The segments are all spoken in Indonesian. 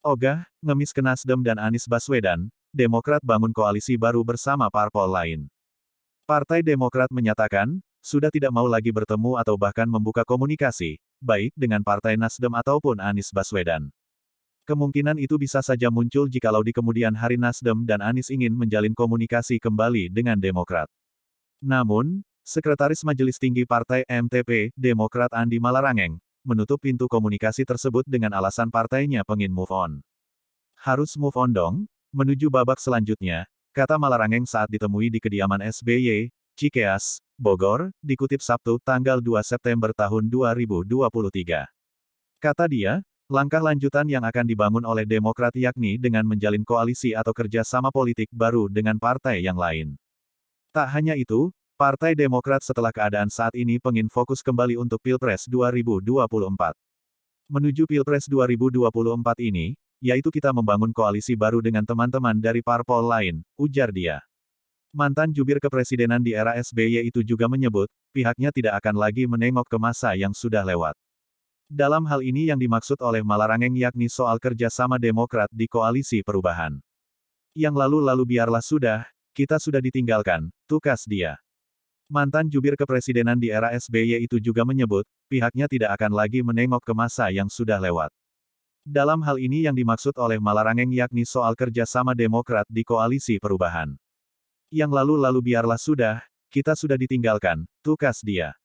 Ogah, ngemis ke Nasdem dan Anies Baswedan, Demokrat bangun koalisi baru bersama parpol lain. Partai Demokrat menyatakan, sudah tidak mau lagi bertemu atau bahkan membuka komunikasi, baik dengan Partai Nasdem ataupun Anies Baswedan. Kemungkinan itu bisa saja muncul jikalau di kemudian hari Nasdem dan Anies ingin menjalin komunikasi kembali dengan Demokrat. Namun, Sekretaris Majelis Tinggi Partai MTP, Demokrat Andi Malarangeng, menutup pintu komunikasi tersebut dengan alasan partainya pengin move on. Harus move on dong, menuju babak selanjutnya, kata Malarangeng saat ditemui di kediaman SBY, Cikeas, Bogor, dikutip Sabtu tanggal 2 September tahun 2023. Kata dia, langkah lanjutan yang akan dibangun oleh Demokrat yakni dengan menjalin koalisi atau kerja sama politik baru dengan partai yang lain. Tak hanya itu, Partai Demokrat setelah keadaan saat ini pengin fokus kembali untuk Pilpres 2024. Menuju Pilpres 2024 ini, yaitu kita membangun koalisi baru dengan teman-teman dari parpol lain, ujar dia. Mantan jubir kepresidenan di era SBY itu juga menyebut, pihaknya tidak akan lagi menengok ke masa yang sudah lewat. Dalam hal ini yang dimaksud oleh Malarangeng yakni soal kerja sama Demokrat di koalisi perubahan. Yang lalu-lalu biarlah sudah, kita sudah ditinggalkan, tukas dia. Mantan jubir kepresidenan di era SBY itu juga menyebut, pihaknya tidak akan lagi menengok ke masa yang sudah lewat. Dalam hal ini yang dimaksud oleh Malarangeng yakni soal kerja sama Demokrat di koalisi perubahan. Yang lalu-lalu biarlah sudah, kita sudah ditinggalkan, tukas dia.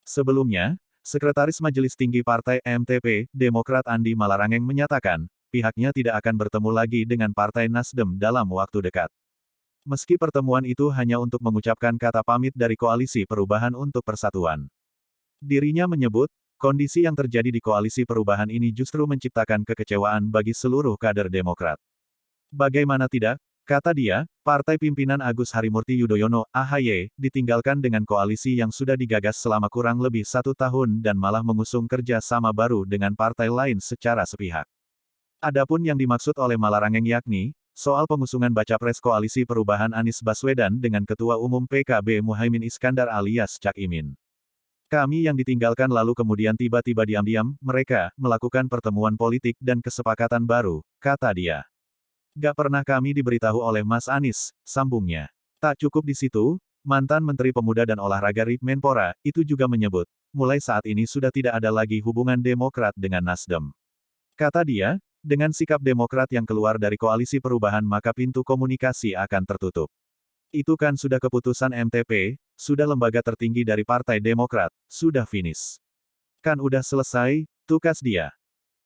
Sebelumnya, Sekretaris Majelis Tinggi Partai MTP, Demokrat Andi Malarangeng menyatakan, pihaknya tidak akan bertemu lagi dengan Partai Nasdem dalam waktu dekat. Meski pertemuan itu hanya untuk mengucapkan kata pamit dari koalisi perubahan untuk persatuan. Dirinya menyebut, kondisi yang terjadi di koalisi perubahan ini justru menciptakan kekecewaan bagi seluruh kader Demokrat. Bagaimana tidak, kata dia, partai pimpinan Agus Harimurti Yudhoyono, AHY, ditinggalkan dengan koalisi yang sudah digagas selama kurang lebih 1 tahun dan malah mengusung kerja sama baru dengan partai lain secara sepihak. Adapun yang dimaksud oleh Malarangeng yakni, soal pengusungan baca pres koalisi perubahan Anies Baswedan dengan Ketua Umum PKB Muhaimin Iskandar alias Cak Imin. Kami yang ditinggalkan lalu kemudian tiba-tiba diam-diam, mereka, melakukan pertemuan politik dan kesepakatan baru, kata dia. Gak pernah kami diberitahu oleh Mas Anies, sambungnya. Tak cukup di situ, mantan Menteri Pemuda dan Olahraga Rik Menpora, itu juga menyebut, mulai saat ini sudah tidak ada lagi hubungan Demokrat dengan Nasdem. Kata dia, dengan sikap Demokrat yang keluar dari koalisi perubahan maka pintu komunikasi akan tertutup. Itu kan sudah keputusan MTP, sudah lembaga tertinggi dari Partai Demokrat, sudah finish. Kan udah selesai, tukas dia.